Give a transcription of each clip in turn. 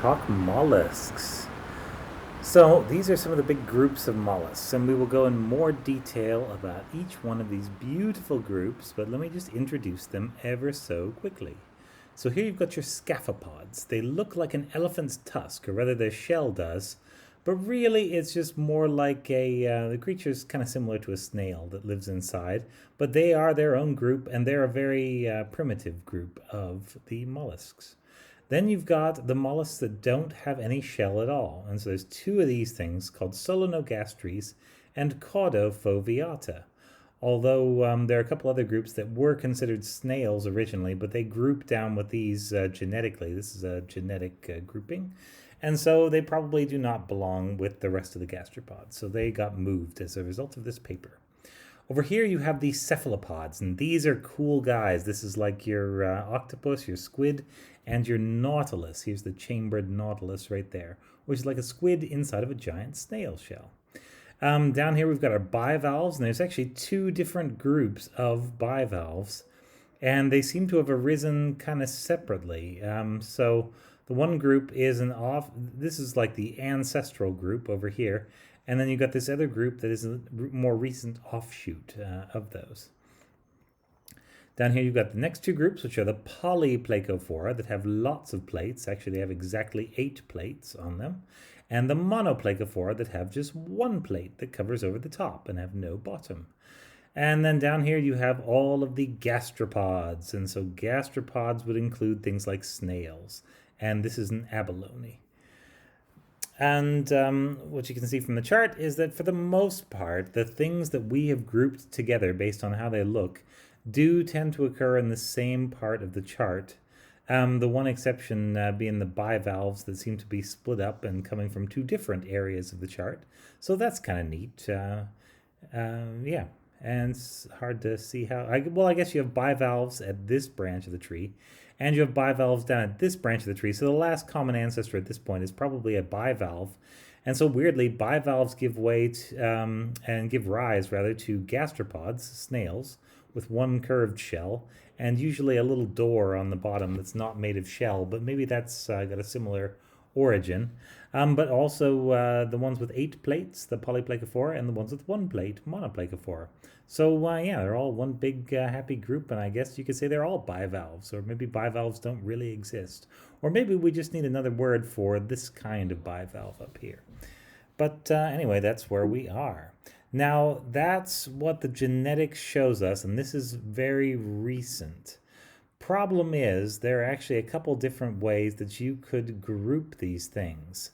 talk mollusks. So these are some of the big groups of mollusks, and we will go in more detail about each one of these beautiful groups, but let me just introduce them ever so quickly. So here you've got your scaphopods. They look like an elephant's tusk, or rather their shell does, but really it's just more like the creature's kind of similar to a snail that lives inside, but they are their own group, and they're a very primitive group of the mollusks. Then you've got the mollusks that don't have any shell at all. And so there's two of these things called Solenogasteres and Caudofoveata. Although there are a couple other groups that were considered snails originally, but they group down with these genetically. This is a genetic grouping. And so they probably do not belong with the rest of the gastropods. So they got moved as a result of this paper. Over here you have the cephalopods, and these are cool guys. This is like your octopus, your squid, and your nautilus. Here's the chambered nautilus right there, which is like a squid inside of a giant snail shell. Down here we've got our bivalves, and there's actually two different groups of bivalves, and they seem to have arisen kind of separately. So the one group is this is like the ancestral group over here, and then you've got this other group that is a more recent offshoot of those. Down here you've got the next two groups, which are the polyplacophora that have lots of plates. Actually, they have exactly 8 plates on them. And the monoplacophora that have just one plate that covers over the top and have no bottom. And then down here you have all of the gastropods. And so gastropods would include things like snails. And this is an abalone. And what you can see from the chart is that for the most part, the things that we have grouped together based on how they look do tend to occur in the same part of the chart. The one exception being the bivalves that seem to be split up and coming from two different areas of the chart. So that's kind of neat. Yeah, and it's hard to see how... I guess you have bivalves at this branch of the tree, and you have bivalves down at this branch of the tree. So the last common ancestor at this point is probably a bivalve. And so weirdly, bivalves give way to, and give rise rather to gastropods, snails, with one curved shell, and usually a little door on the bottom that's not made of shell, but maybe that's got a similar origin. But also the ones with 8 plates, the polyplacophora, and the ones with 1 plate, monoplacophora. So yeah, they're all one big happy group, and I guess you could say they're all bivalves, or maybe bivalves don't really exist. Or maybe we just need another word for this kind of bivalve up here. But anyway, that's where we are. Now, that's what the genetics shows us, and this is very recent. Problem is, there are actually a couple different ways that you could group these things.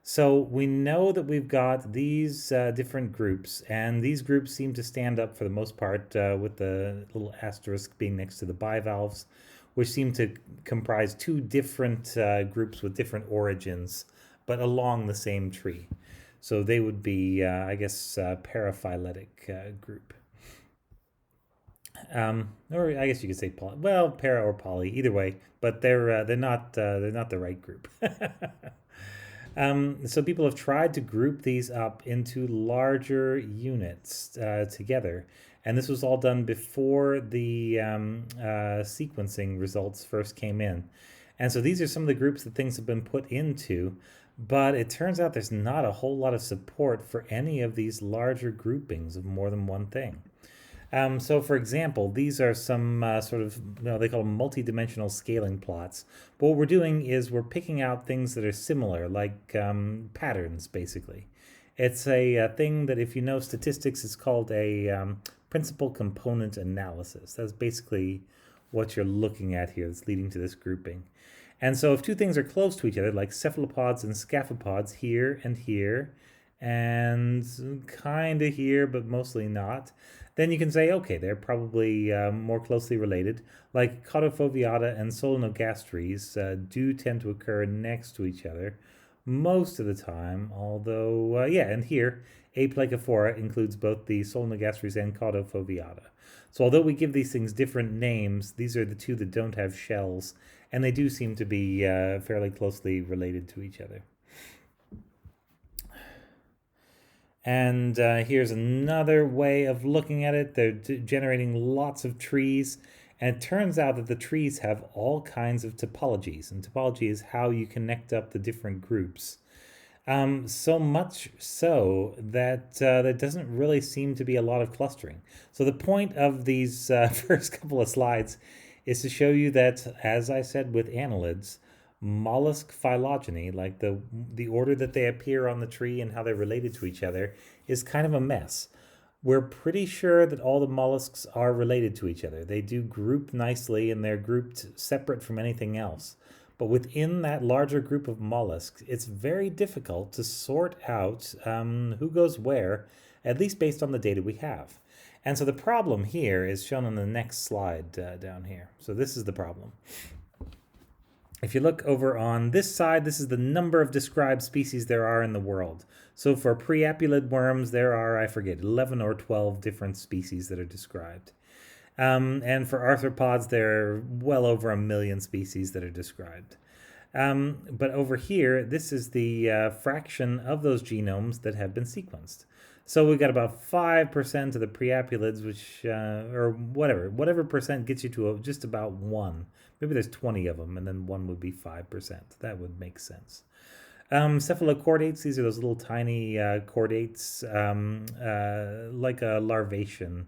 So we know that we've got these different groups, and these groups seem to stand up for the most part with the little asterisk being next to the bivalves, which seem to comprise two different groups with different origins, but along the same tree. So they would be, I guess, paraphyletic group. Or I guess you could say para or poly, either way. But they're not the right group. So people have tried to group these up into larger units together, and this was all done before the sequencing results first came in. And so these are some of the groups that things have been put into. But it turns out there's not a whole lot of support for any of these larger groupings of more than one thing. So, for example, these are some they call them multidimensional scaling plots. But what we're doing is we're picking out things that are similar, like patterns, basically. It's a thing that, if you know statistics, is called a principal component analysis. That's basically what you're looking at here that's leading to this grouping. And so if two things are close to each other, like cephalopods and scaphopods here, and kind of here, but mostly not, then you can say, okay, they're probably more closely related. Like Caudofoveata and Solenogasteres do tend to occur next to each other most of the time, although, and here, Aplacophora includes both the Solenogasteres and Caudofoveata. So although we give these things different names, these are the two that don't have shells, and they do seem to be fairly closely related to each other. And here's another way of looking at it. They're generating lots of trees, And it turns out that the trees have all kinds of topologies, and topology is how you connect up the different groups. So much so that there doesn't really seem to be a lot of clustering. So the point of these first couple of slides is to show you that, as I said with annelids, mollusk phylogeny, like the order that they appear on the tree and how they're related to each other, is kind of a mess. We're pretty sure that all the mollusks are related to each other. They do group nicely and they're grouped separate from anything else. But within that larger group of mollusks, it's very difficult to sort out who goes where, at least based on the data we have. And so the problem here is shown on the next slide down here. So this is the problem. If you look over on this side, this is the number of described species there are in the world. So for preapulid worms, there are, I forget, 11 or 12 different species that are described. And for arthropods, there are well over 1 million species that are described. But over here, this is the fraction of those genomes that have been sequenced. So we've got about 5% of the preapulids, which, or whatever percent gets you to just about 1. Maybe there's 20 of them, and then 1 would be 5%. That would make sense. Cephalochordates, these are those little tiny chordates, like a larvation.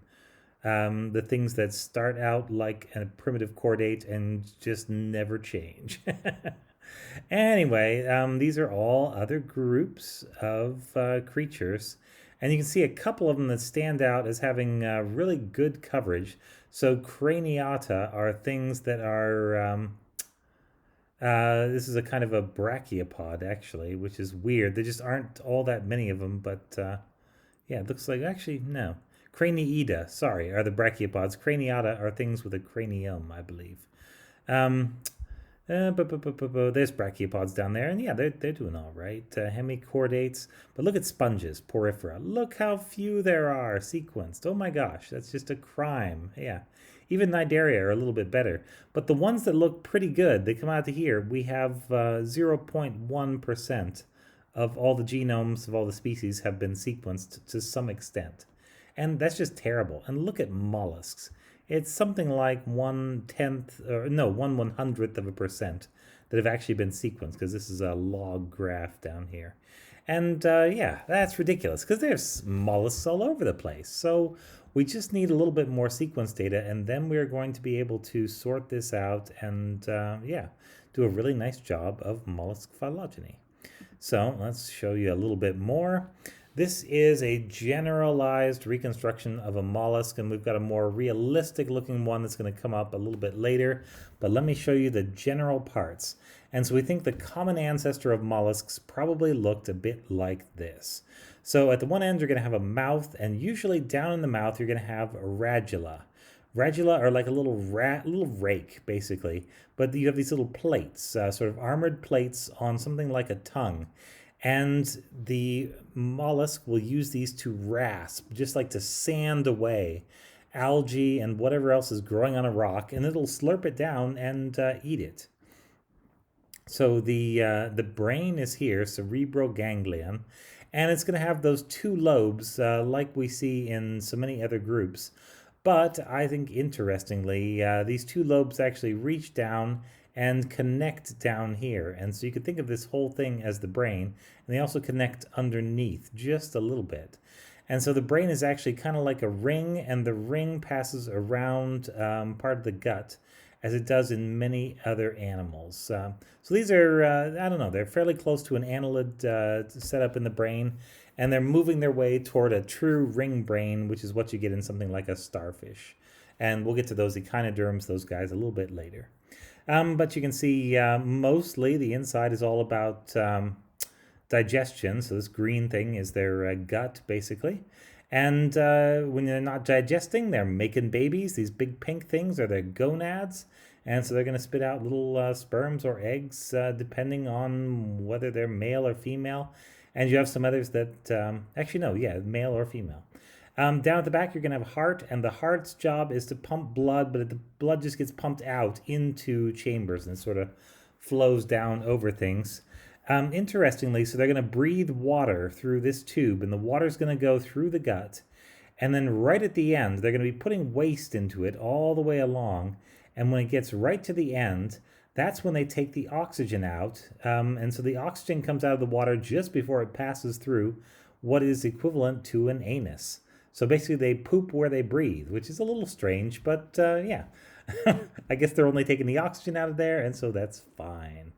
The things that start out like a primitive chordate and just never change. Anyway, these are all other groups of creatures. And you can see a couple of them that stand out as having really good coverage. So craniata are things that are... this is a kind of a brachiopod, actually, which is weird. There just aren't all that many of them, but yeah, it looks like... Actually, no. Craniida, sorry, are the brachiopods. Craniata are things with a cranium, I believe. There's brachiopods down there, and yeah, they're doing all right. Hemichordates, but look at sponges, porifera. Look how few there are sequenced. Oh my gosh, that's just a crime. Yeah, even Cnidaria are a little bit better. But the ones that look pretty good, they come out to here. We have 0.1% of all the genomes of all the species have been sequenced to some extent. And that's just terrible. And look at mollusks. It's something like 1/100th of a percent that have actually been sequenced, because this is a log graph down here. And yeah, that's ridiculous, because there's mollusks all over the place. So we just need a little bit more sequence data, and then we're going to be able to sort this out and yeah, do a really nice job of mollusk phylogeny. So let's show you a little bit more. This is a generalized reconstruction of a mollusk, and we've got a more realistic looking one that's going to come up a little bit later. But let me show you the general parts. And so we think the common ancestor of mollusks probably looked a bit like this. So at the one end, you're going to have a mouth, and usually down in the mouth, you're going to have radula. Radula are like a little rake, basically. But you have these little plates, sort of armored plates on something like a tongue. And the mollusk will use these to rasp, just like to sand away algae and whatever else is growing on a rock, and it'll slurp it down and eat it. So the brain is here, cerebroganglion, and it's going to have those two lobes like we see in so many other groups. But I think interestingly, these two lobes actually reach down and connect down here. And so you could think of this whole thing as the brain, and they also connect underneath just a little bit. And so the brain is actually kind of like a ring, and the ring passes around part of the gut, as it does in many other animals. So these are, I don't know, they're fairly close to an annelid setup in the brain, and they're moving their way toward a true ring brain, which is what you get in something like a starfish. And we'll get to those echinoderms, those guys, a little bit later. But you can see mostly the inside is all about digestion. So this green thing is their gut, basically. And when they're not digesting, they're making babies. These big pink things are their gonads. And so they're going to spit out little sperms or eggs, depending on whether they're male or female. And you have some others that, actually, no, yeah, male or female. Down at the back, you're going to have a heart, and the heart's job is to pump blood, but the blood just gets pumped out into chambers and sort of flows down over things. Interestingly, so they're going to breathe water through this tube, and the water's going to go through the gut, And then right at the end, they're going to be putting waste into it all the way along. And when it gets right to the end, that's when they take the oxygen out. And so the oxygen comes out of the water just before it passes through what is equivalent to an anus. So basically, they poop where they breathe, which is a little strange, but yeah. I guess they're only taking the oxygen out of there, and so that's fine.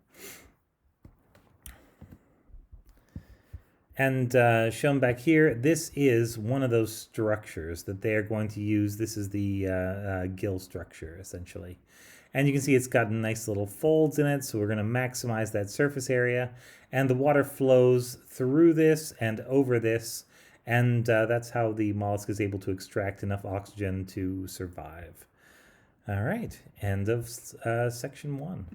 And shown back here, this is one of those structures that they are going to use. This is the gill structure, essentially. And you can see it's got nice little folds in it, so we're going to maximize that surface area. And the water flows through this and over this, and that's how the mollusk is able to extract enough oxygen to survive. All right, end of section 1.